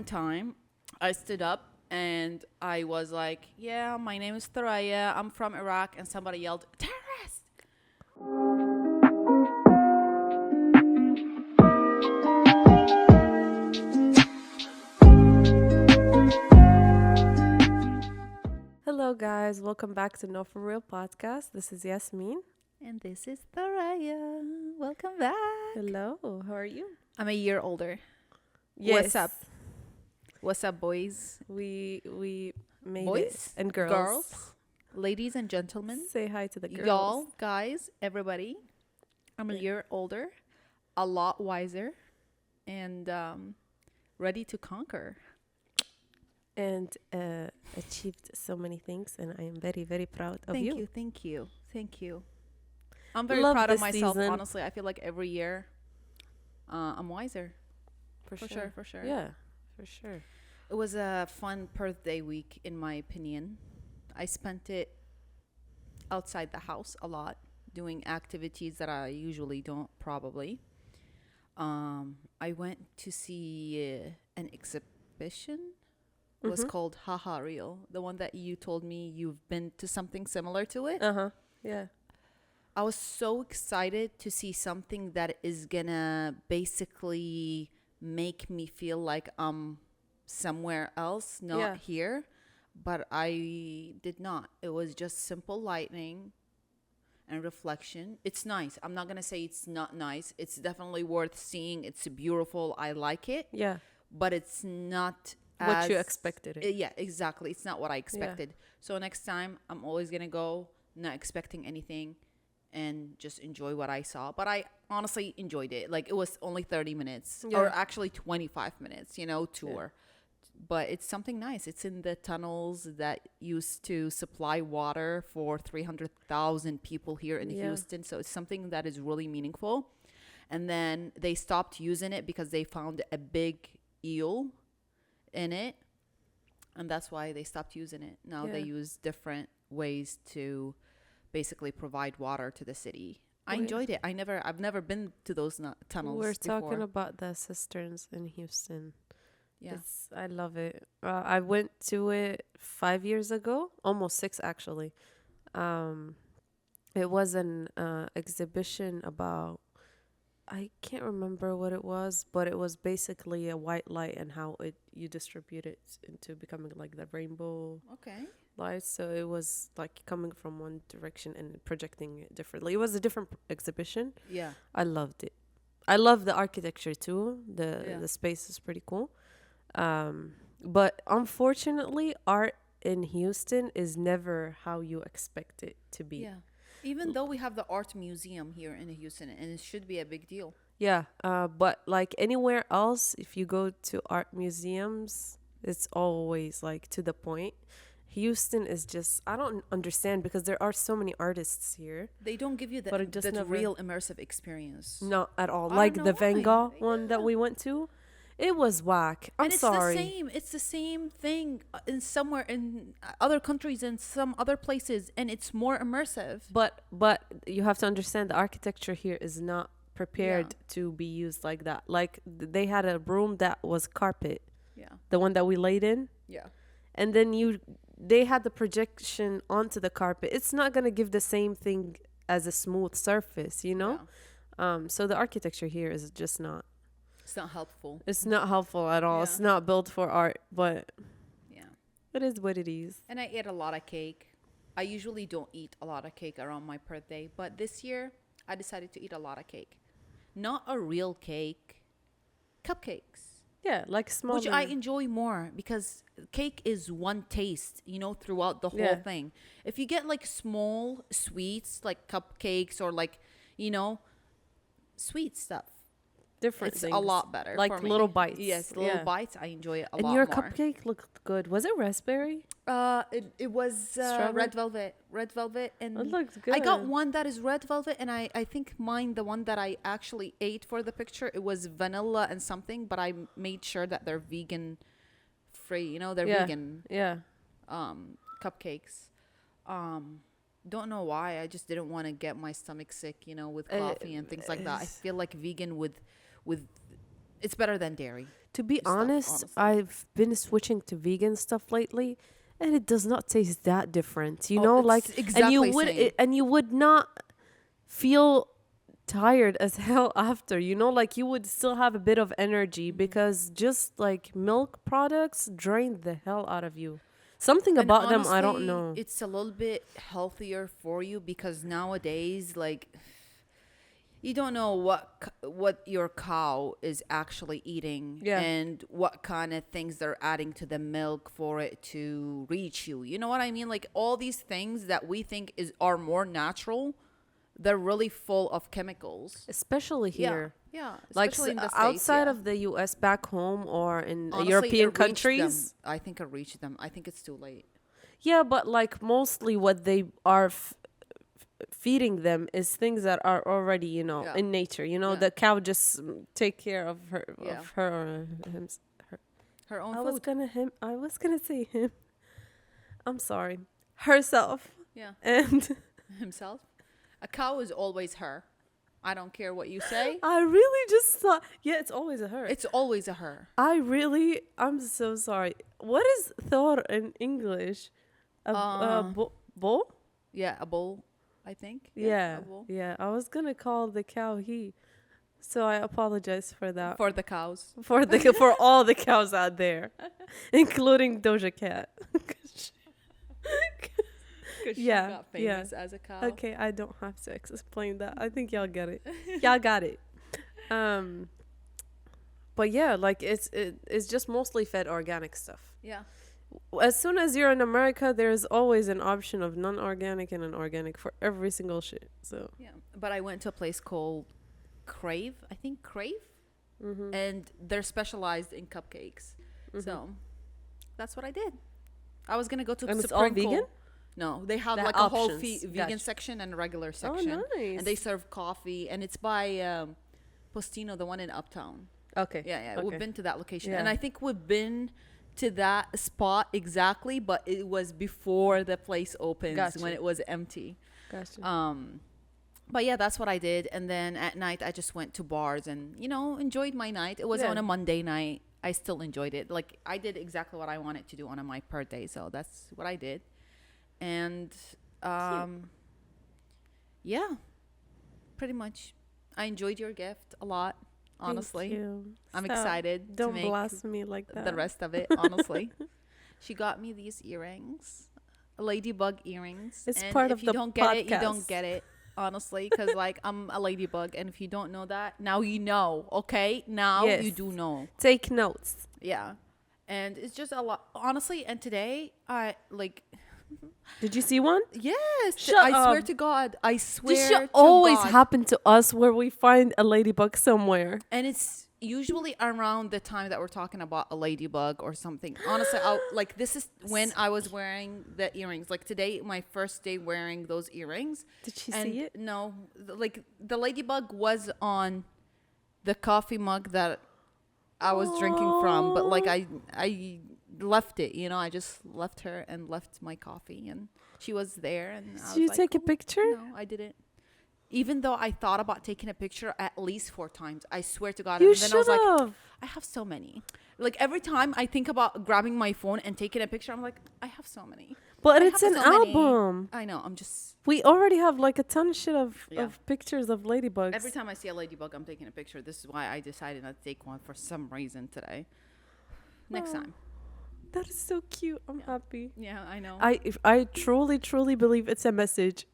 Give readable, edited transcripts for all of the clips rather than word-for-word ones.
one time I stood up and I was like, yeah, my name is Thoraya. I'm from Iraq. And somebody yelled, terrorist. Hello, guys. Welcome back to No For Real podcast. This is Yasmin. And this is Thoraya. Welcome back. Hello. How are you? I'm a year older. Yes. What's up? What's up, boys? We made Boys it. And girls. Girls, ladies and gentlemen, Say hi to the girls. y'all, guys, everybody. I'm a year older, a lot wiser, and ready to conquer. And achieved so many things, and I am very, very proud of Thank you. you, thank you, thank you. I'm very Love proud of this myself. season. Honestly, I feel like every year, I'm wiser. For sure, for sure. Yeah, for sure. It was a fun birthday week, in my opinion. I spent it outside the house a lot, doing activities that I usually don't, probably. I went to see an exhibition. It was called Haha Real, the one that you told me you've been to something similar to it. Yeah. I was so excited to see something that is gonna basically make me feel like I'm somewhere else, not Yeah. here. But I did not. It was just simple lighting and reflection. It's nice. I'm not gonna say it's not nice. It's definitely worth seeing. It's beautiful. I like it, Yeah. but it's not What you as- expected it. Yeah, exactly. It's not what I expected. So next time, I'm always gonna go not expecting anything and just enjoy what I saw. But I honestly enjoyed it. Like, it was only 30 minutes or Yeah. actually 25 minutes, tour. But it's something nice. It's in the tunnels that used to supply water for 300,000 people here in Yeah. Houston. So it's something that is really meaningful. And then they stopped using it because they found a big eel in it. And that's why they stopped using it. Now they Yeah. use different ways to basically provide water to the city. I Wait. enjoyed it. I've never been to those tunnels We're before. talking about the cisterns in Houston. Yeah. I love it. I went to it 5 years ago, almost 6 actually. It was an exhibition about, I can't remember what it was, but it was basically a white light and how you distribute it into becoming like the rainbow Okay. lights. So it was like coming from one direction and projecting it differently. It was a different exhibition. Yeah. I loved it. I love the architecture too. Yeah. The space is pretty cool. But unfortunately, art in Houston is never how you expect it to be. Yeah. Even though we have the art museum here in Houston, and it should be a big deal. Yeah, but like anywhere else, if you go to art museums, it's always like to the point. Houston is just, I don't understand because there are so many artists here. They don't give you But it just that never- real immersive experience. Not at all. I Like don't the know Van why. Gogh one that Yeah. we went to, it was whack. I'm And it's sorry. the same. It's the same thing in somewhere in other countries and some other places, and it's more immersive. But you have to understand the architecture here is not prepared to be used like that. Like they had a room that was carpet, Yeah. the one that we laid in, Yeah. and then they had the projection onto the carpet. It's not gonna give the same thing as a smooth surface, you know. So the architecture here is just not. It's not helpful. It's not helpful at all. Yeah. It's not built for art, but Yeah. it is what it is. And I ate a lot of cake. I usually don't eat a lot of cake around my birthday, but this year I decided to eat a lot of cake. Not a real cake, cupcakes, Yeah, like small. which I enjoy more because cake is one taste, throughout the whole Yeah. thing. If you get like small sweets, like cupcakes or like, sweet stuff, different it's things. a lot better. Like for me. little bites. Yes, little Yeah. bites. I enjoy it a And lot your more. cupcake looked good. Was it raspberry? It was Strawberry? red velvet, and It looked good. I got one that is red velvet, and I think mine, the one that I actually ate for the picture, it was vanilla and something, but I made sure that they're vegan free. They're Yeah. vegan Yeah. cupcakes. Don't know why. I just didn't want to get my stomach sick, with Uh, coffee and things like that. I feel like vegan with it's better than dairy. To be stuff, honest, honestly. I've been switching to vegan stuff lately, and it does not taste that different. You Oh, know, it's like, exactly same. and you would not feel tired as hell after. You know, like you would still have a bit of energy because just like milk products drain the hell out of you. Something And about them, I don't honestly, know. it's a little bit healthier for you because nowadays, like, you don't know what your cow is actually eating Yeah. and what kind of things they're adding to the milk for it to reach you. You know what I mean? Like all these things that we think are more natural, they're really full of chemicals. Especially Yeah. here. Yeah, Like especially in the States, outside yeah. of the US, back home or in Honestly, European it reached them. countries. I think it reached them. I think it's too late. Yeah, but like mostly what they are feeding them is things that are already, you know, Yeah. in nature. You know, Yeah. the cow just take care Yeah. of her or him. Her own I was food. gonna him. I was gonna say him. I'm sorry. Herself Yeah. and Himself. A cow is always her. I don't care what you say. I really just thought. Yeah, it's always a her. It's always a her. I'm so sorry. What is Thor in English? Bull? Yeah, a bull, I think. Yeah, a bull. yeah. I was gonna call the cow he, so I apologize for that. For the cows. For all the cows out there, including Doja Cat. 'Cause Yeah, she got yeah. famous as a cow. Okay, I don't have to explain that. I think y'all get it. Y'all got it. But yeah, like it's just mostly fed organic stuff. Yeah. As soon as you're in America, there's always an option of non-organic and an organic for every single shit. So Yeah. But I went to a place called Crave. I think Crave. Mm-hmm. And they're specialized in cupcakes. So that's what I did. I was going to go to And it's all Sprinkle. vegan? No, they have The like a whole options. vegan Gotcha. section and a regular section. Oh, nice. And they serve coffee. And it's by Postino, the one in Uptown. Okay. Yeah, yeah. Okay. We've been to that location. Yeah. And I think we've been to that spot exactly, but it was before the place opens Gotcha. when it was empty. Gotcha. But yeah, that's what I did. And then at night, I just went to bars and, enjoyed my night. It was Yeah. on a Monday night. I still enjoyed it. Like, I did exactly what I wanted to do on my birthday. So that's what I did. And, yeah, pretty much. I enjoyed your gift a lot, honestly. Thank you. I'm Stop. excited Don't to make blaspheme like that. the rest of it, honestly. She got me these earrings, ladybug earrings. It's and part if of you the don't get it, you don't podcast. get it, honestly, because like I'm a ladybug, and if you don't know that, now you know. Okay, now Yes. you do know. Take notes. Yeah, and it's just a lot, honestly. And today, I like. Did you see one? Yes, Shut I swear up. to God, I swear. This should to always God. happen to us where we find a ladybug somewhere. And it's usually around the time that we're talking about a ladybug or something. Honestly, like this is when I was wearing the earrings. Like today, my first day wearing those earrings. Did she And see it? No, like the ladybug was on the coffee mug that I was drinking from, but like I left it. I just left her and left my coffee, and she was there. And I Did you was like, take a "Oh, picture? No, I didn't. Even though I thought about taking a picture at least 4 times, I swear to God. You And then I was should like, have. I have so many. Like every time I think about grabbing my phone and taking a picture, I'm like, I have so many. But I it's have an so many. album. I know. I'm just We already have like a ton of shit Yeah. of pictures of ladybugs. every time I see a ladybug, I'm taking a picture. This is why I decided not to take one for some reason today. Next Oh. time. That is so cute. I'm Yeah. happy. Yeah, I know. I truly believe it's a message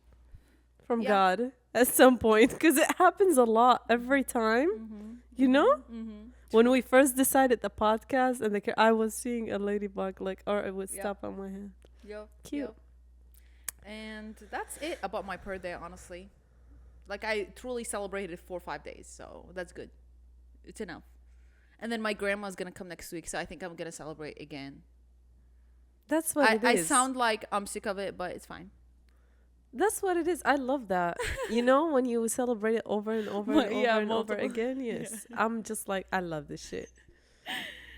from Yeah. God at some point because it happens a lot every time. Mm-hmm. You know, Mm-hmm. when we first decided the podcast and I was seeing a ladybug or it would Yeah. stop on my hand. Yep. Cute. Yep. And that's it about my birthday, honestly. Like I truly celebrated 4 or 5 days, so that's good. It's enough. And then my grandma's gonna come next week, so I think I'm gonna celebrate again. That's what it I is. sound like I'm sick of it, but it's fine. That's what it is. I love that. You know, when you celebrate it over and over and over Yeah, and over multiple- again. Yes. I'm just like, I love this shit.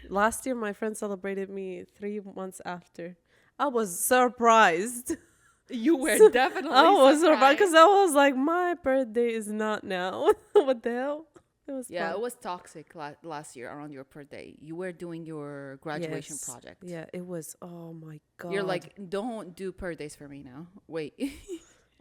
Last year, my friend celebrated me 3 months after. I was surprised. You were So- definitely. I was surprised because I was like, my birthday is not now. What the hell? It was Yeah, fun. it was toxic last year around your birthday. You were doing your graduation Yes. project. Yeah, it was. Oh my God. You're like, don't do birthdays for me now. Wait.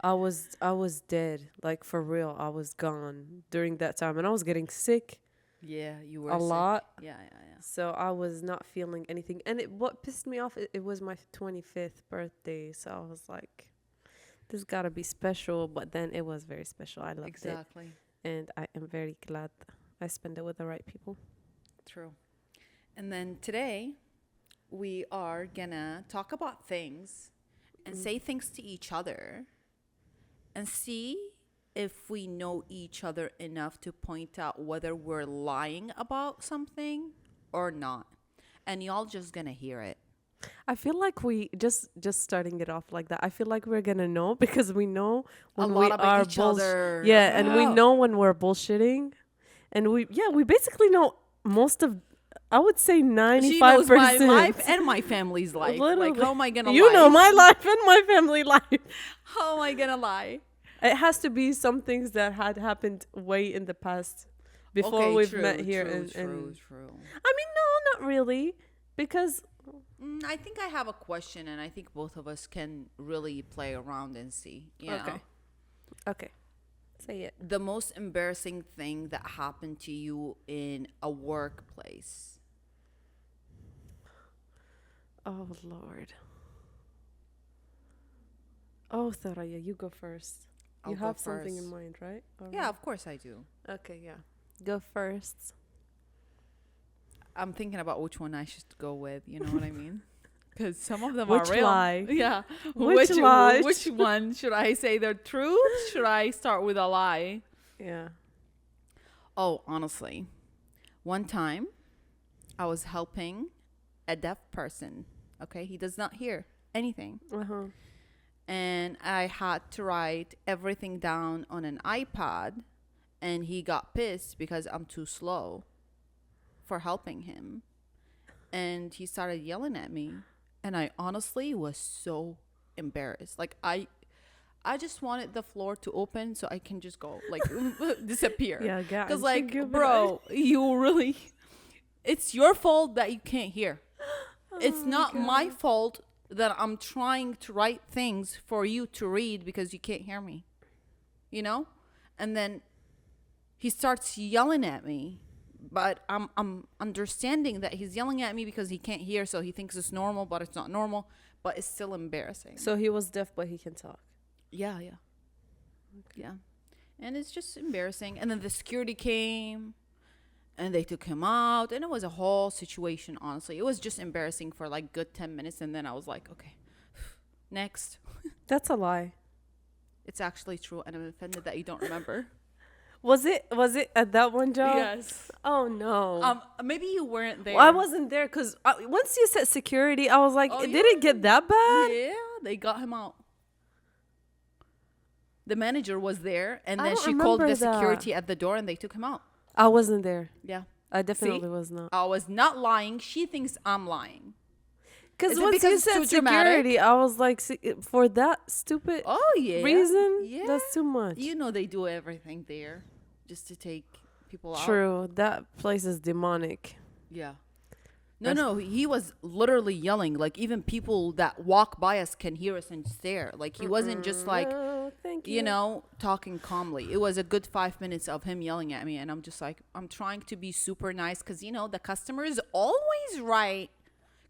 I was dead. Like for real. I was gone during that time, and I was getting sick Yeah, you were a sick. lot. Yeah, yeah, yeah. So I was not feeling anything. And what pissed me off, it was my 25th birthday. So I was like, this gotta be special. But then it was very special. I loved it. Exactly. And I am very glad I spent it with the right people. True. And then today, we are gonna talk about things and say things to each other and see if we know each other enough to point out whether we're lying about something or not. And y'all just gonna hear it. I feel like we just starting it off like that. I feel like we're gonna know because we know when we lot about are each other. Yeah, and we Yeah. know when we're bullshitting, and we basically know most of. I would say She 95%. knows my life and my family's life. Like, Literally. how am I gonna lie? You know my life and my family life. How am I gonna lie? It has to be some things that had happened way in the past before Okay, we've true, met here. True, and true. I mean, no, not really, because I think I have a question, and I think both of us can really play around and see. You know? Okay, say it. The most embarrassing thing that happened to you in a workplace. Oh Lord. Oh, Thoraya, you go first. I'll You go have something in first. mind, right? Yeah, of course I do. Okay, yeah. Go first. I'm thinking about which one I should go with. You know what I mean? Because some of them Which are real. lie? Yeah. Which lie? Which one should I say the truth? Should I start with a lie? Yeah. Oh, honestly, one time I was helping a deaf person. Okay, he does not hear anything. Uh-huh. And I had to write everything down on an iPad, and he got pissed because I'm too slow for helping him. And he started yelling at me, and I honestly was so embarrassed. Like I just wanted the floor to open so I can just go like disappear. Yeah, Cuz like, bro, you really it's your fault that you can't hear. It's not my fault that I'm trying to write things for you to read because you can't hear me. You know? And then he starts yelling at me, but I'm understanding that he's yelling at me because he can't hear, so he thinks it's normal, but it's not normal, but it's still embarrassing. So he was deaf, but he can talk. Yeah. Yeah. And it's just embarrassing. And then the security came and they took him out, and it was a whole situation, honestly. It was just embarrassing for like good 10 minutes, and then I was like, okay, next. That's a lie. It's actually true, and I'm offended that you don't remember. Was it at that one job? Yes. Oh no. Maybe you weren't there. Well, I wasn't there because once you said security, I was like, Oh, did it get that bad? Yeah, they got him out. The manager was there, and I then don't she called the remember that. security at the door, and they took him out. I wasn't there. Yeah. I definitely was not. I was not lying. She thinks I'm lying. Because Is it once because you it's said too dramatic? security, I was like, for that stupid Oh, yeah. reason, Yeah. that's too much. You know they do everything there just to take people out. True. That place is demonic. Yeah. No, he was literally yelling. Like, even people that walk by us can hear us and stare. Like, he wasn't just like, No, thank you. you know, talking calmly. It was a good 5 minutes of him yelling at me. And I'm just like, I'm trying to be super nice because, you know, the customer is always right.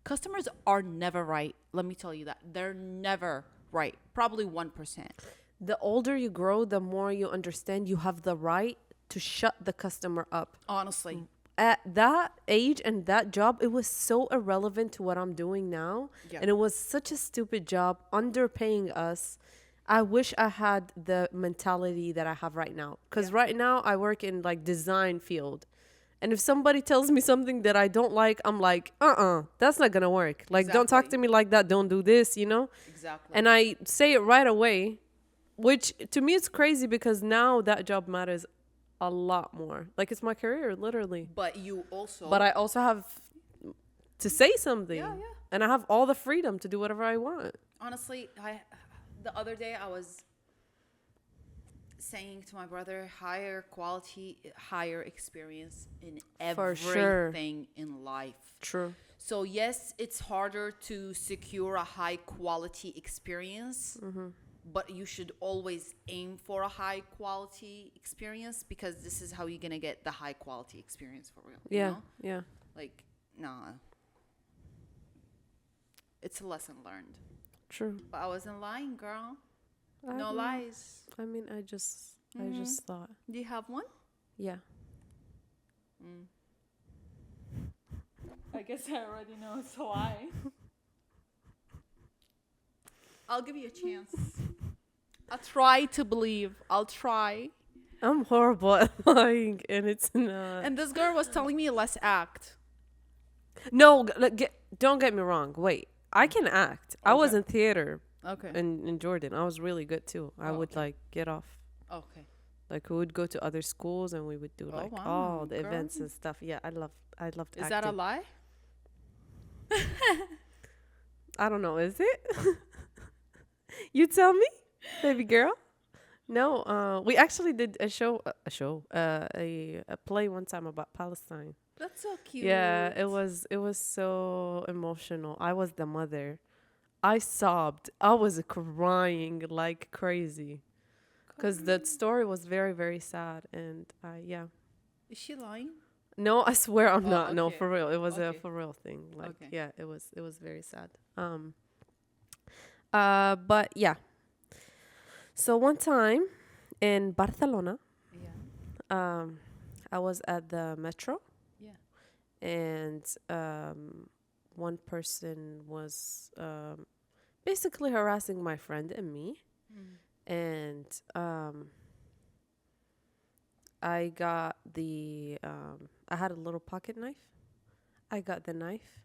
Customers are never right. Let me tell you that. They're never right. Probably 1%. The older you grow, the more you understand you have the right to shut the customer up. Honestly. At that age and that job, it was so irrelevant to what I'm doing now. Yeah. And it was such a stupid job, underpaying us. I wish I had the mentality that I have right now. Because right now I work in like design field. And if somebody tells me something that I don't like, I'm like, that's not going to work. Like, don't talk Exactly. to me like that. Don't do this, you know? Exactly. And I say it right away, which to me it's crazy because now that job matters a lot more. Like, it's my career, literally. But you also. But I also have to say something. Yeah. And I have all the freedom to do whatever I want. Honestly, the other day I was saying to my brother, higher quality, higher experience in For sure. everything in life. True. So yes, it's harder to secure a high quality experience, but you should always aim for a high quality experience because this is how you're gonna get the high quality experience for real. You Yeah. know? Yeah. Like, nah. It's a lesson learned. True. But I wasn't lying, girl. I No mean- lies. I mean, I just thought. Do you have one? Yeah. I guess I already know it's a lie. I'll give you a chance. I'll try to believe. I'll try. I'm horrible at lying, and it's not. And this girl was telling me let's act. No, don't get me wrong. Wait, I can act. I was Okay. in theater Okay. in Jordan. I was really good too. I would okay. like get off. Okay. Like we would go to other schools and we would do Oh, like wow, all the girl. events and stuff. Yeah, I loved Is acting. that a lie? I don't know. Is it? You tell me, baby girl. No, we actually did a play one time about Palestine. That's so cute. Yeah, it was so emotional. I was the mother. I sobbed. I was crying like crazy because the story was very, very sad. And yeah. Is she lying? No, I swear I'm Oh, not. No, okay. for real. It was a Okay. for real thing. Like, Okay. yeah, it was very sad. But yeah. So one time in Barcelona, Yeah. I was at the metro Yeah. and one person was basically harassing my friend and me. And I got I had a little pocket knife. I got the knife.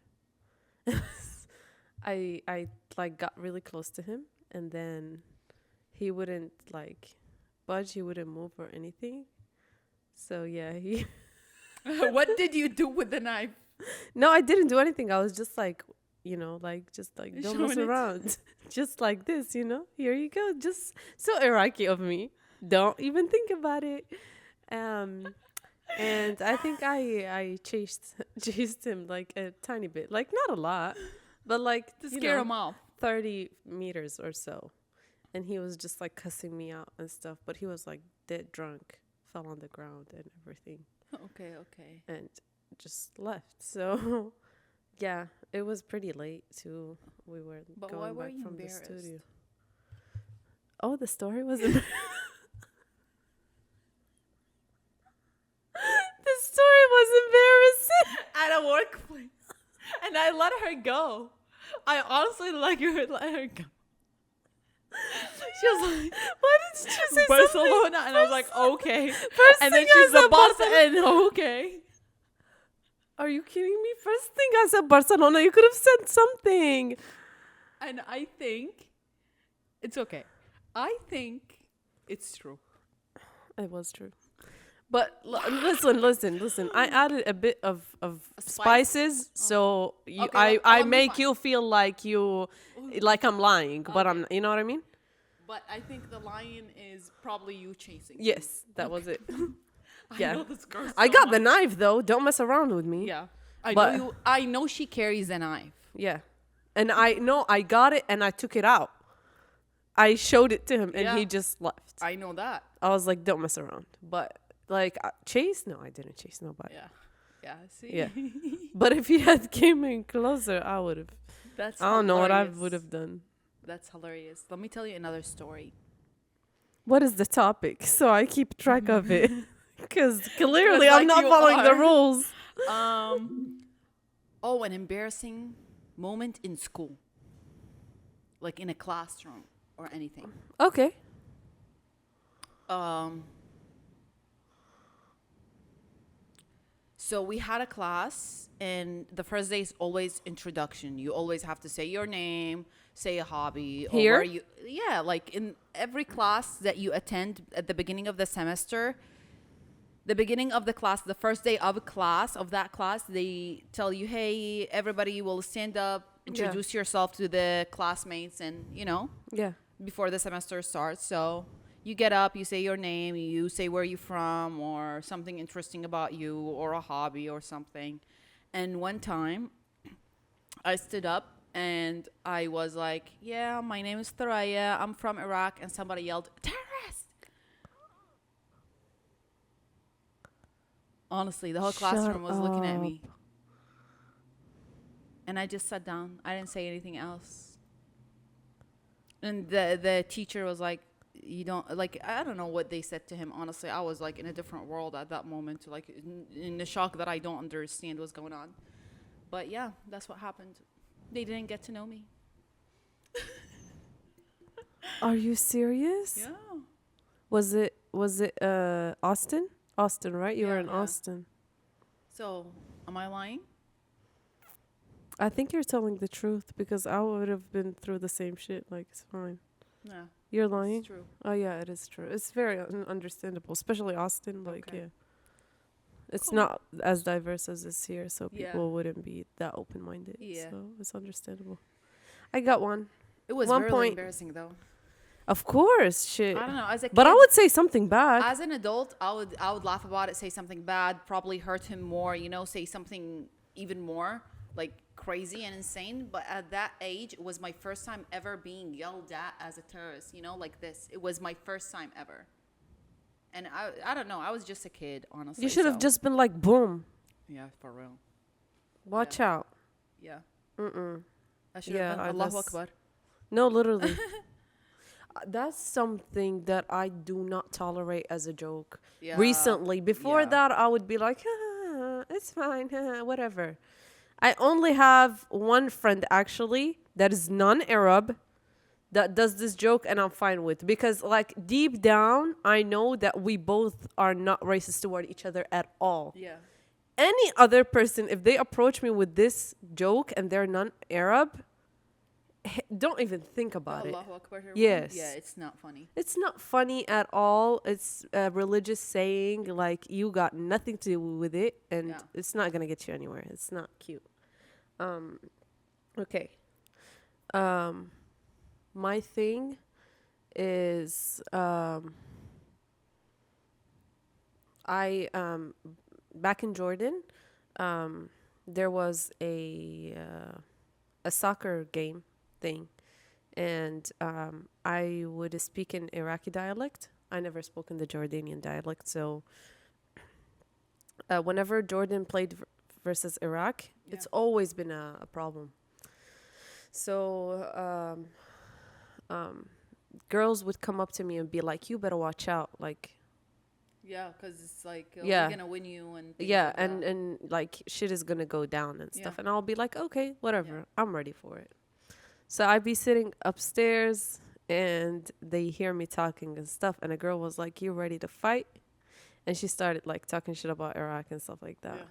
I like got really close to him, and then he wouldn't like budge. He wouldn't move or anything. So yeah, he. What did you do with the knife? No, I didn't do anything. I was just like, just like don't mess Showing it. around, just like this, Here you go. Just so Iraqi of me. Don't even think about it. And I think I chased him like a tiny bit, like not a lot, but like To scare him off. 30 meters or so, and he was just like cussing me out and stuff. But he was like dead drunk, fell on the ground and everything, Okay. Okay. and just left. So yeah, it was pretty late too. We were But going why were back you from the embarrassed? studio. Oh, the story was the story was embarrassing. At a workplace, and I let her go. I honestly let her go. She was like, Why did you say Barcelona, and I was like, okay. First And then thing I she's the said boss, Barcelona. and okay. Are you kidding me? First thing I said Barcelona. You could have said something. And I think it's okay. I think it's true. It was true. But listen. I added a bit of Spice? spices, so Okay, I I'll be make fine. you feel like I'm lying, but I'm. You know what I mean? But I think the lion is probably you chasing. Yes, that was it. I yeah. know this girl I so got the much. knife though. Don't mess around with me. Yeah. But- I know she carries a knife. Yeah. And I know I got it and I took it out. I showed it to him and Yeah. he just left. I know that. I was like, don't mess around. But like chase? No, I didn't chase nobody. Yeah. Yeah. See. Yeah. But if he had came in closer, I would have. That's. I don't know what I hilarious. would have done. That's hilarious. Let me tell you another story. What is the topic? So I keep track of it. Because clearly Like I'm not you following the are. rules. Oh, an embarrassing moment in school, like in a classroom or anything. Okay. So we had a class, and the first day is always introduction. You always have to say your name, say a hobby, or Here? where you. Yeah, like in every class that you attend at the beginning of the semester. The beginning of the class, the first day of that class, they tell you, hey, everybody will stand up, introduce yourself to the classmates, and Yeah. before the semester starts. So You get up, you say your name, you say where you're from or something interesting about you or a hobby or something. And one time I stood up and I was like, "Yeah, my name is Thoraya. I'm from Iraq." And somebody yelled, "Terrorist!" Honestly, the whole Shut classroom was looking at up. me. And I just sat down. I didn't say anything else. And the teacher was like, "You don't like." I don't know what they said to him. Honestly, I was like in a different world at that moment, like in the shock that I don't understand what's going on. But yeah, that's what happened. They didn't get to know me. Are you serious? Yeah. Was it Austin? Austin, right? You were Yeah, in yeah. Austin. So, am I lying? I think you're telling the truth because I would have been through the same shit. Like, it's fine. Yeah, You're it's lying? true. Oh, yeah, it is true. It's very understandable, especially Austin. Like, Okay. yeah. It's Cool. not as diverse as it's here, so Yeah. people wouldn't be that open minded. Yeah. So it's understandable. I got one. It was One really point. embarrassing though. Of course, shit. I don't know. As a kid, But I would say something back. as an adult, I would laugh about it, say something bad, probably hurt him more. Say something even more like crazy and insane. But at that age, it was my first time ever being yelled at as a terrorist. Like this. It was my first time ever. And I don't know. I was just a kid, honestly. You should have so- just been like, boom, Yeah, for real. watch out. Yeah. Mm-mm. I should Yeah, have done I Allahu just- Akbar. No, literally. That's something that I do not tolerate as a joke. Yeah. Recently, before Yeah. that, I would be like, it's fine, whatever. I only have one friend actually that is non-Arab that does this joke, and I'm fine with, because like deep down, I know that we both are not racist toward each other at all. Yeah. Any other person, if they approach me with this joke and they're non-Arab, don't even think about it. Allahu Akbar. everyone. Yes. Yeah, it's not funny. It's not funny at all. It's a religious saying, like you got nothing to do with it, and Yeah. it's not gonna get you anywhere. It's not cute. Okay. My thing is I back in Jordan, there was a soccer game thing, and I would speak in Iraqi dialect. I never spoke in the Jordanian dialect, so whenever Jordan played versus Iraq, it's always been a problem. So girls would come up to me and be like, "You better watch out!" Like, Yeah, because it's like, Yeah. we're gonna win you and things yeah, like and that. and like shit is gonna go down and stuff, Yeah. and I'll be like, "Okay, whatever, Yeah. I'm ready for it." So I'd be sitting upstairs, and they hear me talking and stuff, and a girl was like, "You ready to fight?" And she started like talking shit about Iraq and stuff like that. Yeah.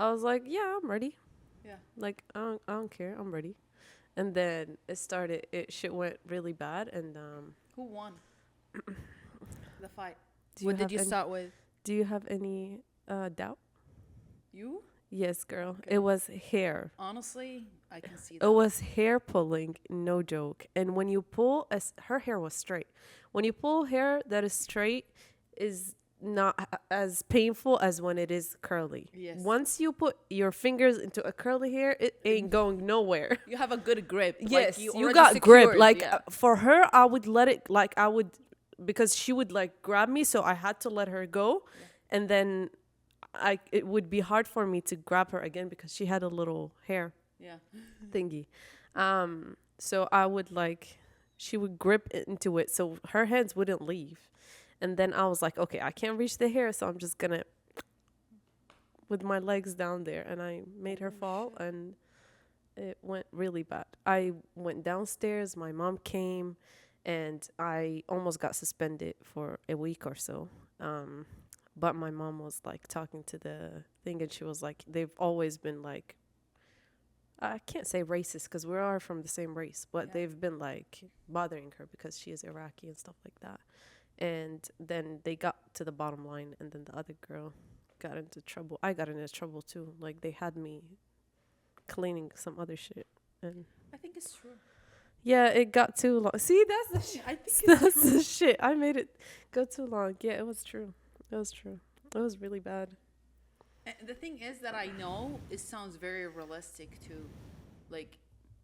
I was like, "Yeah, I'm ready. Yeah. Like, I don't care. I'm ready." And then shit went really bad. And Who won the fight? do What did have you any- start with? Do you have any doubt? You? Yes, girl. Okay. It was hair. Honestly, I can see It that. was hair pulling, no joke. And when you pull, her hair was straight. When you pull hair that is straight, is not as painful as when it is curly. Yes. Once you put your fingers into a curly hair, it ain't going nowhere. You have a good grip. Yes, like, you you already got grip. secured, Like yeah. for her, I would let it. Like I would, because she would like grab me, so I had to let her go, and then it would be hard for me to grab her again because she had a little hair Yeah. thingy. So I would like, she would grip into it, so her hands wouldn't leave, and then I was like, okay, I can't reach the hair, so I'm just gonna with my legs down there, and I made her fall, and it went really bad. I went downstairs, my mom came, and I almost got suspended for a week or so. But my mom was like talking to the thing, and she was like, they've always been like, I can't say racist because we are from the same race, but Yeah. they've been like bothering her because she is Iraqi and stuff like that. And then they got to the bottom line, and then the other girl got into trouble. I got into trouble too. Like they had me cleaning some other shit, and I think it's true. Yeah, it got too long. See, that's the shit. I think it's That's true. the shit. I made it go too long. Yeah, it was true. It was true. It was really bad. And the thing is that I know it sounds very realistic too. Like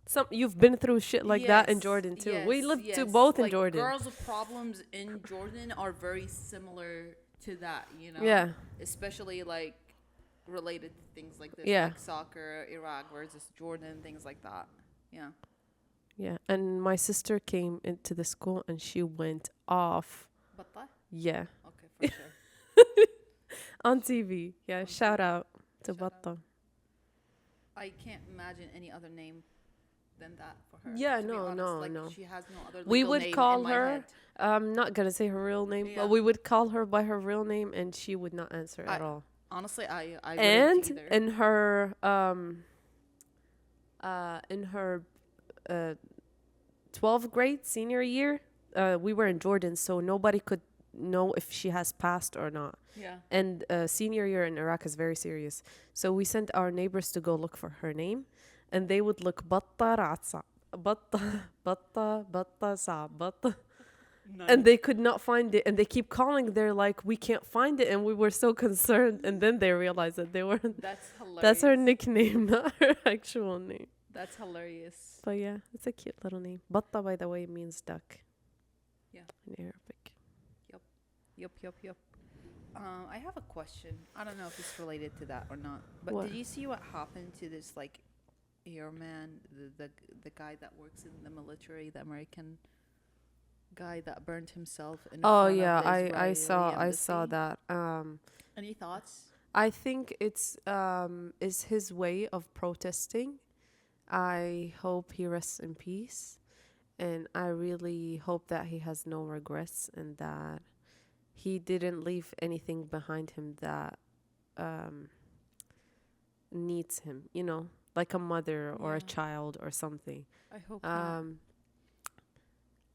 Some you've been through shit like that in yes, Jordan too. yes, We lived to yes. both in Like Jordan. girls with problems in Jordan are very similar to that, you know? Yeah. Especially like related to things like this. Yeah. Like soccer, Iraq versus Jordan, things like that. Yeah. Yeah. And my sister came into the school and she went off. Batta? Yeah. Okay, for sure. On TV. Yeah. Shout out to Shout out. Batta. I can't imagine any other name than that for her. Yeah, to be no, honest. no, Like, no. she has no other We legal would name call in my her. head. I'm not gonna say her real name, Yeah. but we would call her by her real name, and she would not answer at I- all. Honestly, I And wouldn't either. in her 12th grade senior year, we were in Jordan, so nobody could know if she has passed or not. Yeah. And senior year in Iraq is very serious. So we sent our neighbors to go look for her name, and they would look batta ratsa, batta sa, batta, and they could not find it. And they keep calling. They're like, we can't find it, and we were so concerned. And then they realized that they were. That's hilarious. That's her nickname, not her actual name. That's hilarious. But yeah, it's a cute little name. Batta, by the way, means duck. Yeah. In Arabic. Yup. I have a question. I don't know if it's related to that or not. But What? did you see what happened to this like airman, the guy that works in the military, the American guy that burned himself in Oh front yeah, of the I saw Israeli saw embassy? that. Any thoughts? I think it's is his way of protesting. I hope he rests in peace, and I really hope that he has no regrets and that he didn't leave anything behind him that needs him, you know, like a mother or a Yeah. child or something. I hope not.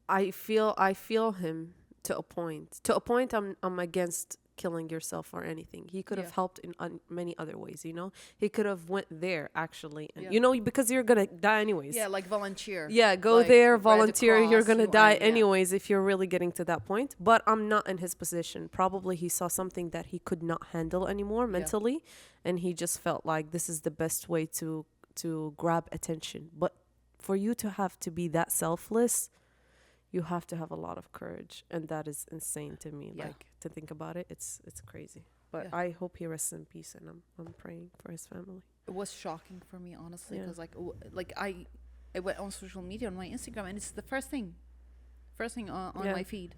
I feel him to a point. To a point, I'm against killing yourself or anything. He could have Yeah. helped in many other ways. You know, he could have went there actually, and Yeah. you know, because you're gonna die anyways. Yeah, like volunteer. Yeah, go Like, there, Red volunteer. You're Cross, gonna UN, die yeah. anyways if you're really getting to that point. But I'm not in his position. Probably he saw something that he could not handle anymore mentally, and he just felt like this is the best way to grab attention. But for you to have to be that selfless, you have to have a lot of courage, and that is insane to me. Yeah. Like to think about it, it's crazy. But Yeah. I hope he rests in peace, and I'm praying for his family. It was shocking for me, honestly, Yeah. because like I went on social media on my Instagram, and it's the first thing on Yeah. my feed.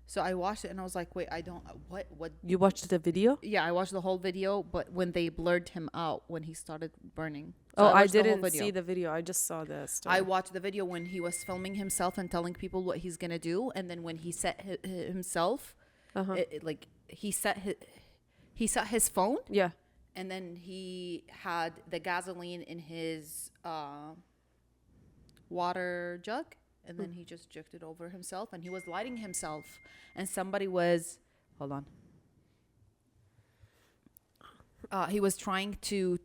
So I watched it, and I was like, wait, I don't what. You watched the video? Yeah, I watched the whole video, but when they blurred him out when he started burning. So Oh, I watched the whole didn't video. see the video. I just saw the story. I watched the video when he was filming himself and telling people what he's gonna do, and then when he set himself, Uh-huh. like he set his phone, Yeah. and then he had the gasoline in his water jug, and then he just jerked it over himself, and he was lighting himself, and somebody was, hold on, he was trying to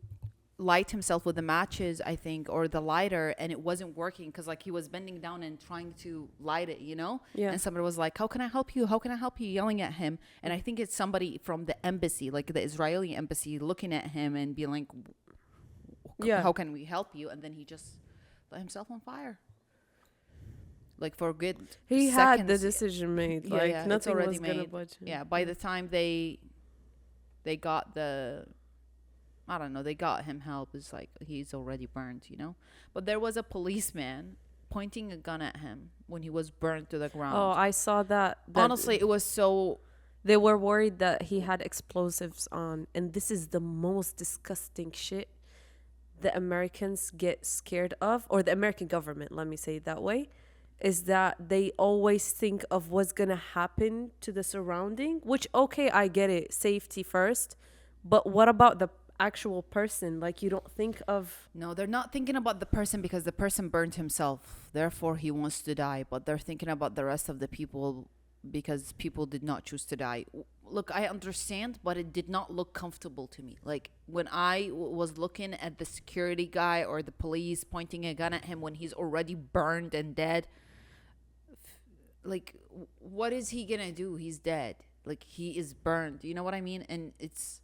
light himself with the matches, I think, or the lighter, and it wasn't working because like he was bending down and trying to light it, you know. Yeah. And somebody was like, how can I help you, how can I help you, yelling at him. And I think it's somebody from the embassy, like the Israeli embassy, looking at him and being like, Yeah. how can we help you? And then he just lit himself on fire, like for good He had the seconds. decision made. Yeah, Like yeah, it's nothing already was gonna made. budge him. Yeah, by the time they got the, I don't know, they got him help. It's like he's already burned, you know. But there was a policeman pointing a gun at him when he was burned to the ground. Oh, I saw that. Honestly, it was so. They were worried that he had explosives on, and this is the most disgusting shit the Americans get scared of, or the American government, let me say it that way, is that they always think of what's gonna happen to the surrounding, which, okay, I get it, safety first, but what about the actual person? Like, you don't think of... No, they're not thinking about the person because the person burned himself. Therefore, he wants to die. But they're thinking about the rest of the people because people did not choose to die. look, I understand, but it did not look comfortable to me. Like when I was looking at the security guy or the police pointing a gun at him when he's already burned and dead, like what is he gonna do? He's dead. Like he is burned. You know what I mean? And It's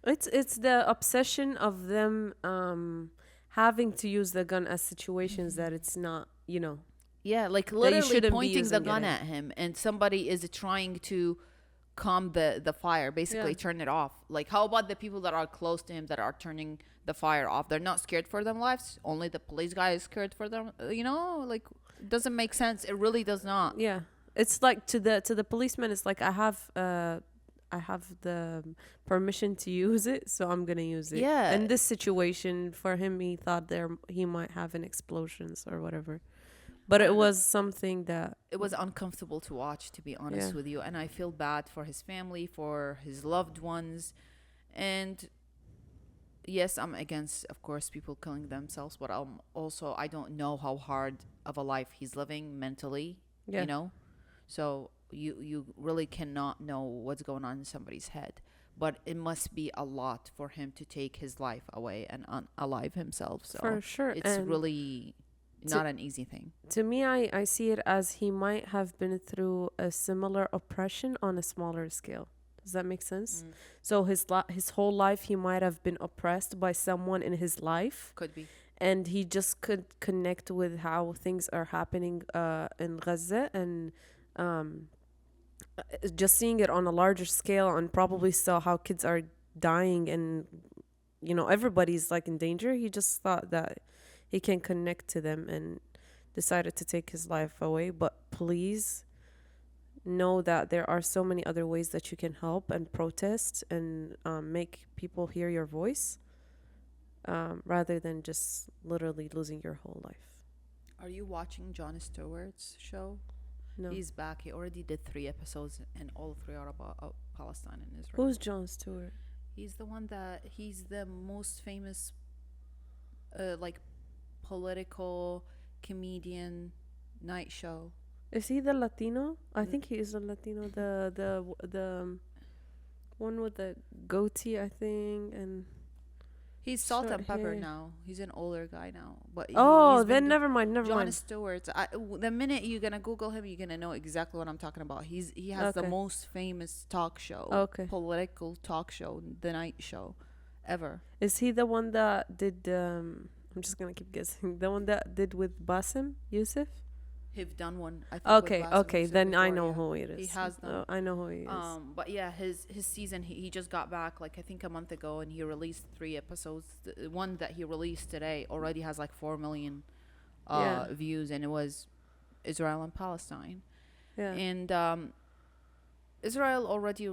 the obsession of them having to use the gun as situations that it's not, yeah, like you literally shouldn't be pointing the using it gun in. at him, and somebody is trying to calm the fire, basically Yeah. turn it off. Like how about the people that are close to him that are turning the fire off? They're not scared for their lives. Only the police guy is scared for them. Like it doesn't make sense. It really does not. Yeah. It's like to the policeman, it's like I have the permission to use it, so I'm gonna use it. Yeah. In this situation, for him, he thought he might have an explosions or whatever, but it was something that It was uncomfortable to watch, to be honest Yeah. with you, and I feel bad for his family, for his loved ones. And yes, I'm against, of course, people killing themselves, but I don't know how hard of a life he's living mentally, Yeah. So you really cannot know what's going on in somebody's head. But it must be a lot for him to take his life away and unalive himself. So for sure. it's And really to- not an easy thing. to me, I see it as he might have been through a similar oppression on a smaller scale. Does that make sense? So his whole life he might have been oppressed by someone in his life, Could be. and he just could connect with how things are happening in Gaza, and just seeing it on a larger scale, and probably saw how kids are dying, and everybody's like in danger. He just thought that he can connect to them and decided to take his life away. But please know that there are so many other ways that you can help and protest and make people hear your voice, rather than just literally losing your whole life. Are you watching Jon Stewart's show? No. He's back. He already did 3 episodes, and all 3 are about Palestine and Israel. Who's Jon Stewart? He's the most famous, like, political comedian night show. Is he the Latino? I think he is the Latino. The one with the goatee, I think, and He's salt short and pepper hair. now. He's an older guy now. But Oh, he's been then never mind, never Jon mind. Stewart. The minute you're gonna Google him, you're gonna know exactly what I'm talking about. He has the Okay. most famous talk show, Okay. political talk show, the night show, ever. Is he the one that did? I'm just gonna keep guessing. The one that did with Basim Yusuf. He's done one. I think Okay, with Bassem okay. Youssef Then I before, know yeah. who it is. He has done. I know who he is. But yeah, his season he just got back like I think a month ago, and he released 3 episodes. The one that he released today already has like 4 million Yeah. views, and it was Israel and Palestine. Yeah. And Israel already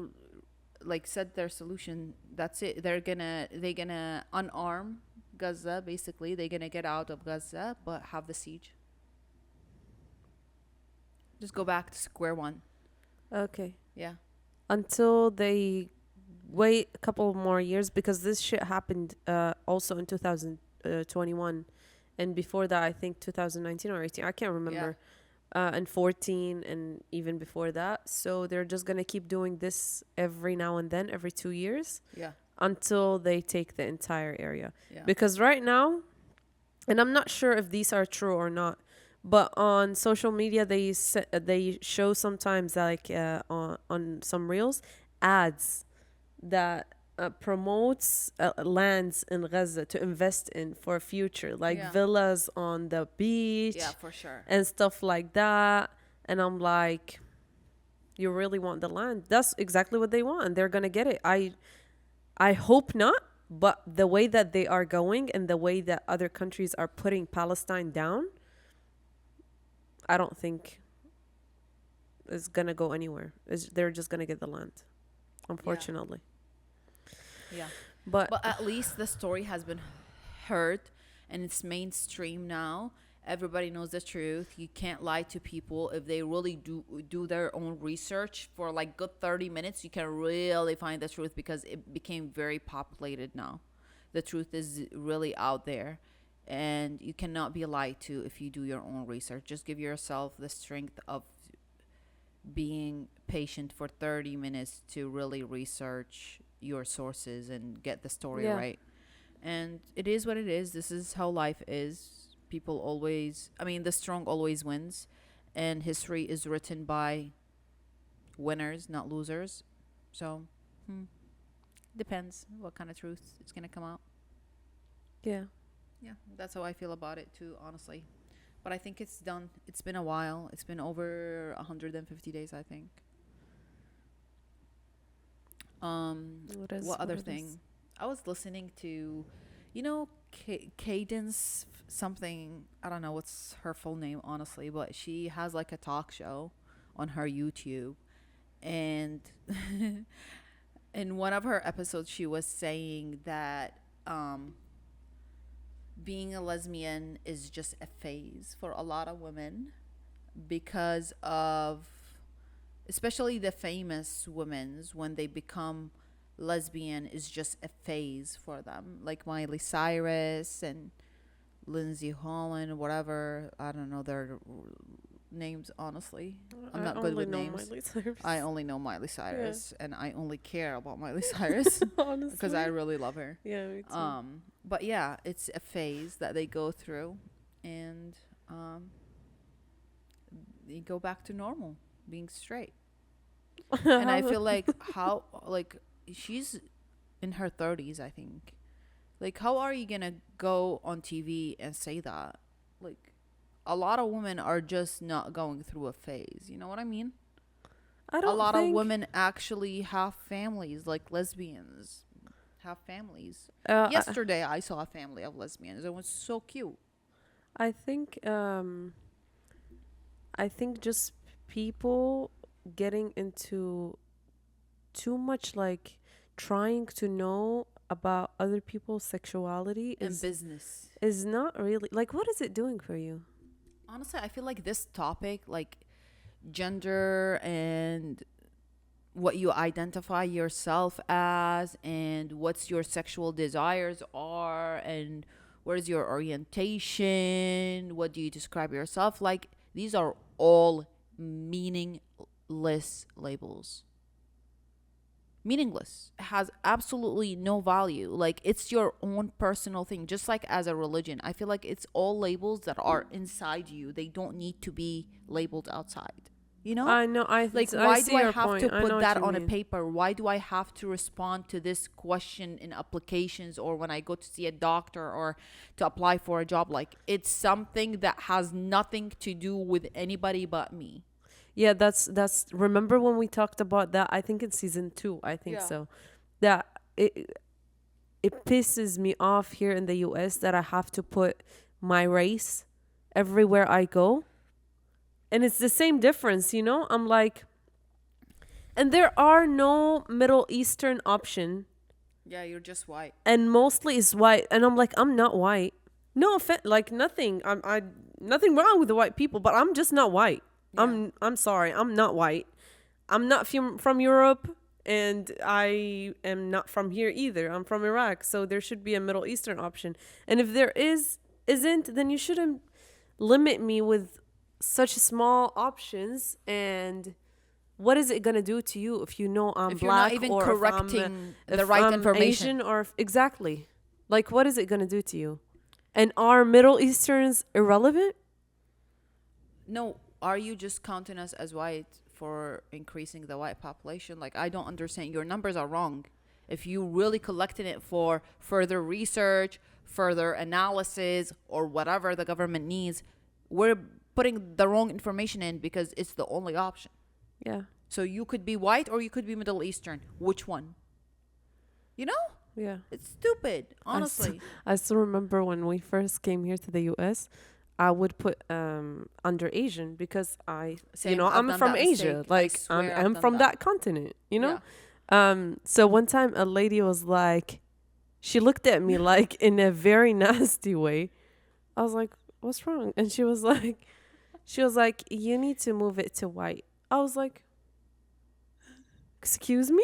like said their solution. That's it. They're gonna unarm Gaza. Basically, they're gonna get out of Gaza, but have the siege. Just go back to square one. Okay. Yeah. Until they wait a couple more years, because this shit happened also in 2021, and before that I think 2019 or 18. I can't remember. And 14, and even before that. So they're just gonna keep doing this every now and then, every 2 years, Yeah. until they take the entire area. Yeah. Because right now, and I'm not sure if these are true or not, but on social media they show sometimes, like on some reels, ads that promotes lands in Gaza to invest in for future, like Yeah. villas on the beach Yeah, for sure. and stuff like that. And I'm like, you really want the land? That's exactly what they want, and they're gonna get it. I hope not, but the way that they are going and the way that other countries are putting Palestine down, I don't think it's gonna go anywhere. They're just gonna get the land, unfortunately. Yeah. But But at least the story has been heard, and it's mainstream now. Everybody knows the truth. You can't lie to people. If they really do their own research for like good 30 minutes, you can really find the truth, because it became very populated now. The truth is really out there, and you cannot be lied to if you do your own research. Just give yourself the strength of being patient for 30 minutes to really research your sources and get the story Yeah. right. And it is what it is. This is how life is. People always, I mean, the strong always wins, and history is written by winners, not losers. So, depends what kind of truth is going to come out. Yeah. Yeah, that's how I feel about it too, honestly. But I think it's done. It's been a while. It's been over 150 days, I think. What is What other what it thing? is. I was listening to, Cadence something. I don't know what's her full name, honestly, but she has like a talk show on her YouTube. And in one of her episodes, she was saying that being a lesbian is just a phase for a lot of women because of, especially the famous women's, when they become lesbian is just a phase for them, like Miley Cyrus and Lindsay Holland, whatever. I don't know their names, honestly. I'm I not good only with know names. Miley Cyrus. I only know Miley Cyrus, and I only care about Miley Cyrus Honestly. because I really love her. Yeah, me too. But yeah, it's a phase that they go through, and you go back to normal, being straight. And I feel like how, like, she's in her 30s, I think. Like, how are you gonna go on TV and say that? Like, a lot of women are just not going through a phase. You know what I mean? I A don't lot of think, women actually have families, like lesbians have families. Uh, I, Yesterday, I saw a family of lesbians. It was so cute. I think I think just people getting into too much like trying to know about other people's sexuality In is business. not really like what is it doing for you? Honestly, I feel like this topic, like gender and what you identify yourself as and what's your sexual desires are and what is your orientation, what do you describe yourself like, these are all meaningless labels. Meaningless. It has absolutely no value. Like, it's your own personal thing, just like as a religion. I feel like it's all labels that are inside you, they don't need to be labeled outside, you know? I know. Like, I why see do I your have point. to I know put what that you on a mean. paper? Why do I have to respond to this question in applications or when I go to see a doctor or to apply for a job? Like, it's something that has nothing to do with anybody but me. Yeah, that's. Remember when we talked about that? I think in season 2. I think Yeah. so. That it pisses me off here in the U.S. that I have to put my race everywhere I go, and it's the same difference, you know. I'm like, and there are no Middle Eastern option, Yeah, you're just white. and mostly is white, and I'm like, I'm not white. No offense, like nothing. Nothing wrong with the white people, but I'm just not white. I'm sorry, I'm not white. I'm not from Europe, and I am not from here either. I'm from Iraq, so there should be a Middle Eastern option. And if there isn't, then you shouldn't limit me with such small options. And what is it gonna do to you if you know I'm If you're not black even or correcting if the right I'm information. Asian or exactly, like what is it gonna do to you? And are Middle Easterns irrelevant? No, are you just counting us as white for increasing the white population? Like, I don't understand. Your numbers are wrong. If you really collected it for further research, further analysis, or whatever the government needs, we're putting the wrong information in because it's the only option. Yeah, So you could be white or you could be Middle Eastern. Which one? You know? yeah. It's stupid, honestly. I still remember when we first came here to the US, I would put under Asian because Same, I've I'm done from that Asia. mistake. I Like swear I've I'm done from that. that continent, you know? Yeah. So one time a lady was like, she looked at me like in a very nasty way. I was like, what's wrong? And she was like, you need to move it to white. I was like, excuse me?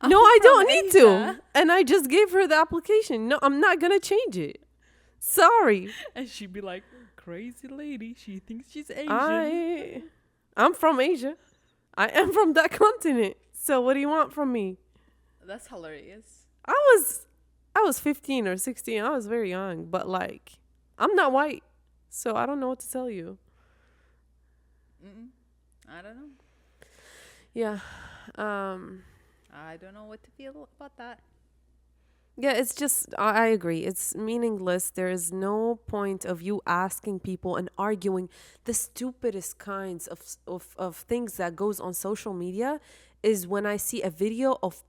No, I from don't need to. Asia. And I just gave her the application. No, I'm not going to change it. Sorry. And she'd be like, crazy lady. She thinks she's Asian. I I'm from Asia. I am from that continent. So what do you want from me? That's hilarious. I was 15 or 16. I was very young, but like I'm not white. So I don't know what to tell you. I don't know. Yeah. Um I don't know what to feel about that. Yeah, it's just I agree. It's meaningless. There is no point of you asking people and arguing the stupidest kinds of things that goes on social media is when I see a video of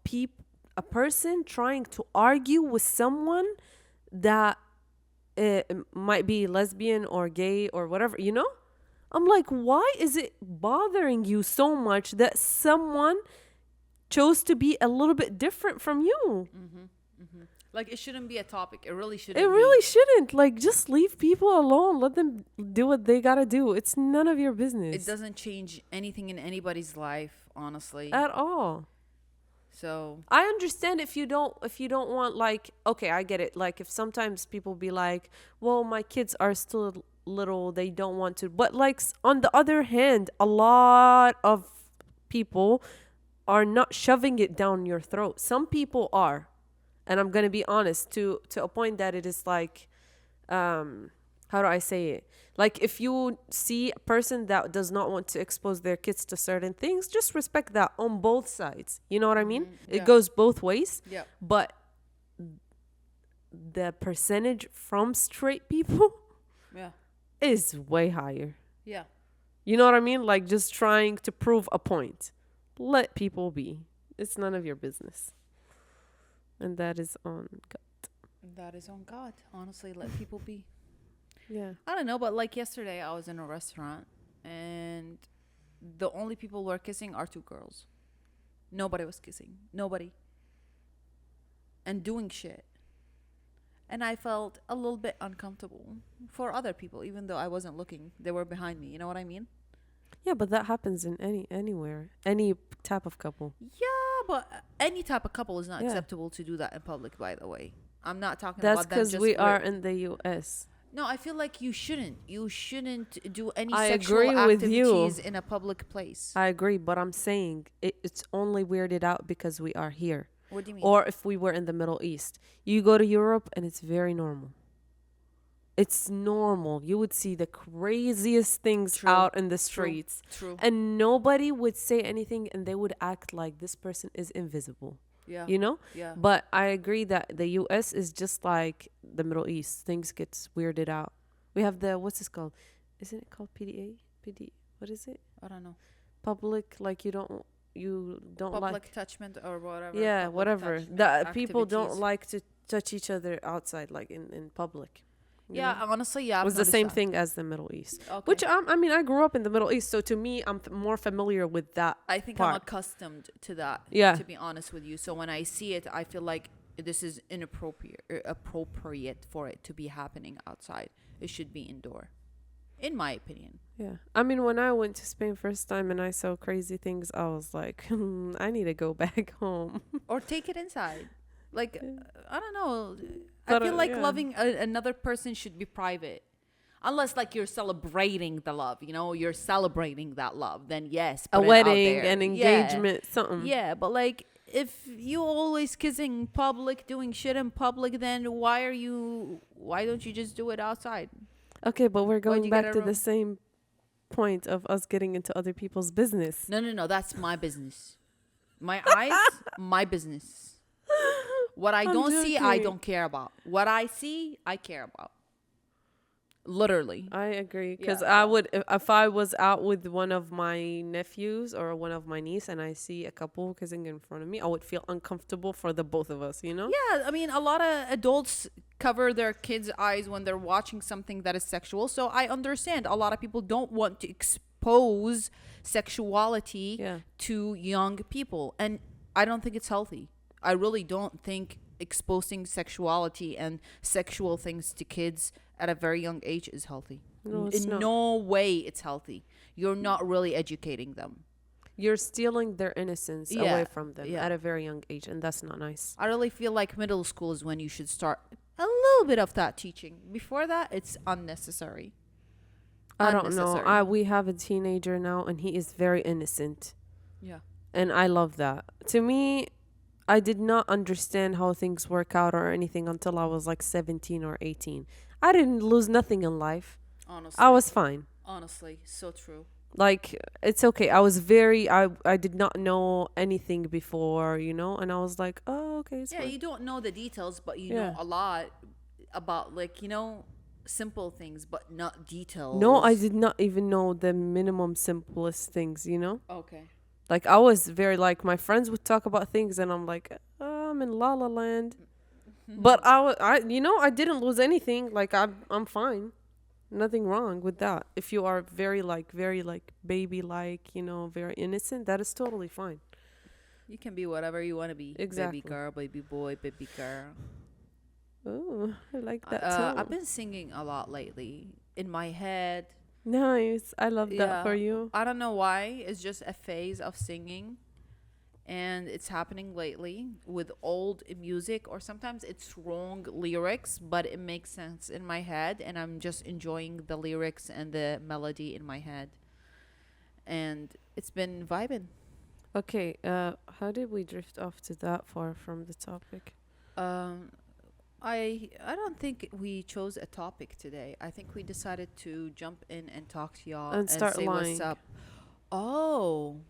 a person trying to argue with someone that might be lesbian or gay or whatever, you know? I'm like, why is it bothering you so much that someone chose to be a little bit different from you? Like, it shouldn't be a topic. It really It shouldn't really shouldn't. Like, just leave people alone. Let them do what they gotta do. It's none of your business. It doesn't change anything in anybody's life, honestly. At all. So, I understand if you don't want, like, okay, I get it. Like, if sometimes people be like, well, my kids are still little, they don't want to. But like on the other hand, a lot of people are not shoving it down your throat. Some people are. And I'm gonna be honest to a point that it is like, how do I say it? Like if you see a person that does not want to expose their kids to certain things, just respect that on both sides. You know what I mean? yeah. It goes both ways. yeah. But the percentage from straight people Yeah. is way higher. Yeah. You know what I mean? Like just trying to prove a point. Let people be. It's none of your business. And that is on God. That is on God. Honestly, let people be. Yeah. I don't know, but like yesterday, I was in a restaurant and the only people who were kissing are two girls. Nobody was kissing. Nobody. And doing shit. And I felt a little bit uncomfortable for other people, even though I wasn't looking. They were behind me. You know what I mean? Yeah, but that happens in anywhere. Any type of couple. Yeah, but any type of couple is not Yeah. acceptable to do that in public, by the way. I'm not talking That's about them because just we are with- in the US. No, I feel like you shouldn't. You shouldn't do any I sexual agree with you. activities in a public place. I agree, but I'm saying it's only weirded out because we are here. What do you mean? Or if we were in the Middle East. You go to Europe and it's very normal. It's normal. You would see the craziest things True. out in the streets. True. And nobody would say anything and they would act like this person is invisible. Yeah. You know? Yeah. But I agree that the US is just like the Middle East. Things gets weirded out. We have the, what's this called? Isn't it called PDA? What is it? I don't know. Public, like you don't Public like. touchment or whatever. Yeah, public whatever. touchment That people don't activities. like to touch each other outside, like in public. You Yeah, know? honestly, yeah. It I've was the same noticed thing as the Middle East. that. Okay. Which I mean, I grew up in the Middle East, so to me, I'm more familiar with that. I think I'm part. accustomed to that. Yeah. To be honest with you, so when I see it, I feel like this is appropriate for it to be happening outside. It should be indoor, in my opinion. Yeah, I mean, when I went to Spain first time and I saw crazy things, I was like, I need to go back home. Or take it inside. Like, I don't know. But, I feel like yeah. loving another person should be private. Unless, like, you're celebrating the love, you know, you're celebrating that love, then yes. A put it out wedding, there. an Yeah. engagement, something. Yeah, but like, if you always kissing in public, doing shit in public, then why don't you just do it outside? Okay, but we're going you back get to a the room? same point of us getting into other people's business. No, that's my business. My eyes, my business. What I I'm don't see, I joking. don't care about. What I see, I care about. Literally. I agree because Yeah, I would if I was out with one of my nephews or one of my niece and I see a couple kissing in front of me, I would feel uncomfortable for the both of us. You know? Yeah, I mean, a lot of adults cover their kids' eyes when they're watching something that is sexual. So I understand a lot of people don't want to expose sexuality Yeah. to young people. And I don't think it's healthy. I really don't think exposing sexuality and sexual things to kids at a very young age is healthy. No, it's In not. no way it's healthy. You're not really educating them. You're stealing their innocence Yeah, away from them yeah. at a very young age, and that's not nice. I really feel like middle school is when you should start a little bit of that teaching. Before that, it's unnecessary. I don't know. Unnecessary. We have a teenager now, and he is very innocent, Yeah. and I love that. To me, I did not understand how things work out or anything until I was like 17 or 18. I didn't lose nothing in life. Honestly. I was fine. Honestly, so true. Like it's okay. I did not know anything before, and I was like, "Oh, okay, it's Yeah, fine." you don't know the details, but you Yeah. know a lot about, like, simple things, but not details. No, I did not even know the minimum simplest things. Okay. Like I was very like my friends would talk about things and I'm like, I'm in La La Land. But I didn't lose anything. Like I'm fine. Nothing wrong with that. If you are very like baby like, very innocent, that is totally fine. You can be whatever you want to be. Exactly. Baby girl, baby boy, baby girl. Oh, I like that I've too. been singing a lot lately in my head. Nice. I love that for Yeah. you. I don't know why. It's just a phase of singing. And it's happening lately with old music, or sometimes it's wrong lyrics, but it makes sense in my head. And I'm just enjoying the lyrics and the melody in my head. And it's been vibing. Okay, how did we drift off to that far from the topic? Um, I don't think we chose a topic today. I think we decided to jump in and talk to y'all And and start say what's lying. up. Oh,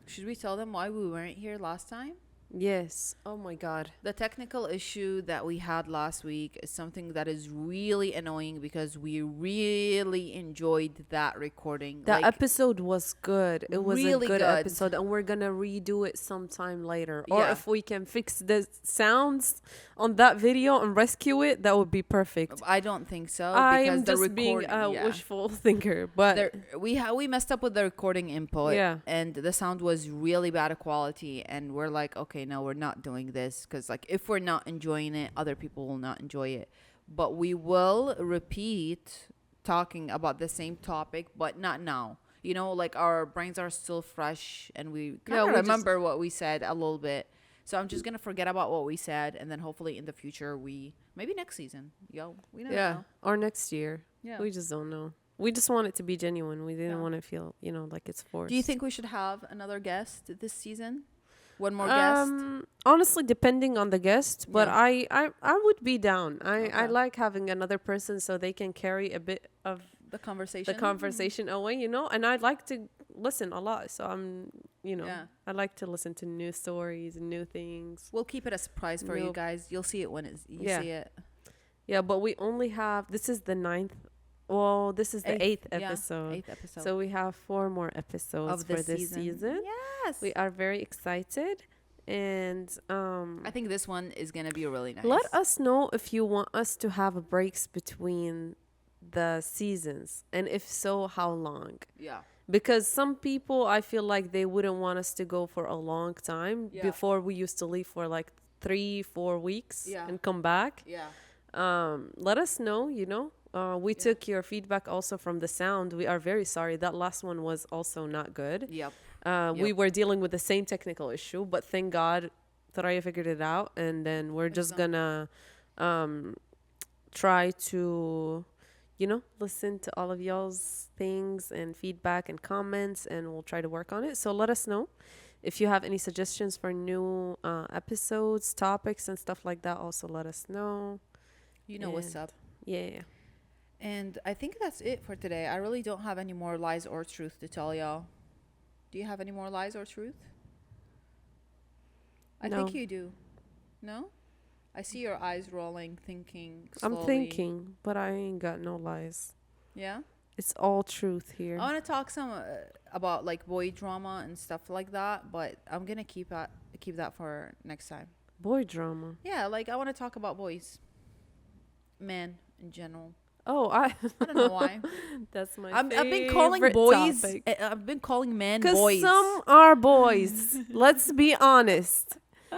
should we tell them why we weren't here last time? Yes. Oh my God. The technical issue that we had last week is something that is really annoying because we really enjoyed that recording. That Like, episode was good. It was really a good good. episode, and we're gonna redo it sometime later. Or Yeah. if we can fix the sounds on that video and rescue it, that would be perfect. I don't think so I because am the just being recording. a Yeah. wishful thinker, but There, we messed up with the recording input. Yeah. And the sound was really bad quality, and we're like, okay, no, we're not doing this because, like, if we're not enjoying it, other people will not enjoy it. But we will repeat talking about the same topic, but not now. Like, our brains are still fresh, and we kind Yeah, of we just- remember what we said a little bit. So I'm just gonna forget about what we said, and then hopefully in the future maybe next season, we never yeah, know. or next year. Yeah. We just don't know. We just want it to be genuine. We didn't Yeah. want to feel, like it's forced. Do you think we should have another guest this season? One more guest? Honestly, depending on the guest, but Yeah. I would be down. I Okay. like having another person so they can carry a bit of The conversation. the conversation away, and I like to listen a lot. So Yeah. I like to listen to new stories and new things. We'll keep it a surprise for you Nope. guys. You'll see it when you Yeah. see it. Yeah, but we only have this is the 9th. Well, this is the eighth Yeah, episode. 8th episode So we have 4 more episodes of for this this season. Yes. We are very excited, and I think this one is gonna be really nice. let us know if you want us to have breaks between the seasons, and if so, how long. Yeah. Because some people, I feel like they wouldn't want us to go for a long time. Yeah. Before we used to leave for like 3-4 weeks Yeah. and come back. Yeah. Let us know, we took your feedback also from the sound. We are very sorry. That last one was also not good. Yep. We Yep. were dealing with the same technical issue, but thank God Thoraya figured it out. And then we're just gonna try to, listen to all of y'all's things and feedback and comments, and we'll try to work on it. So let us know if you have any suggestions for new episodes, topics, and stuff like that. Also, let us know. You know what's And- up. Yeah. And I think that's it for today. I really don't have any more lies or truth to tell y'all. Do you have any more lies or truth? I No. think you do. No? I see your eyes rolling, thinking slowly. I'm thinking, but I ain't got no lies. Yeah? It's all truth here. I want to talk some about, like, boy drama and stuff like that, but I'm going to keep that for next time. Boy drama. Yeah, like, I want to talk about boys. Men in general. Oh, I don't know why. that's my I've been calling boys. I've been calling men Because boys. some are boys. Let's be honest.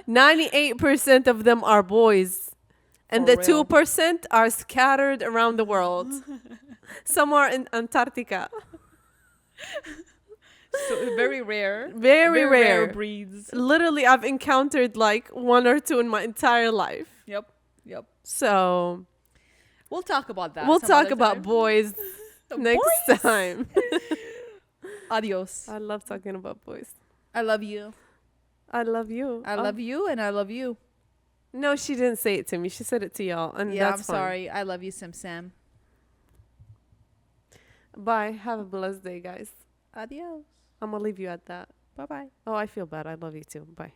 98% of them are boys. And For the real. 2% are scattered around the world. Some are in Antarctica. So very rare. Very rare. breeds. Literally, I've encountered like 1 or 2 in my entire life. Yep. So We'll talk about that. we'll some talk other about time. boys Next time. Adios. I love talking about boys. I love you. I love you. I love you, and I love you. No, she didn't say it to me. She said it to y'all, and Yeah, that's I'm fine. sorry. I love you, Sim Sam. Bye. Have a blessed day, guys. Adios. I'm gonna leave you at that. Bye bye. Oh, I feel bad. I love you too. Bye.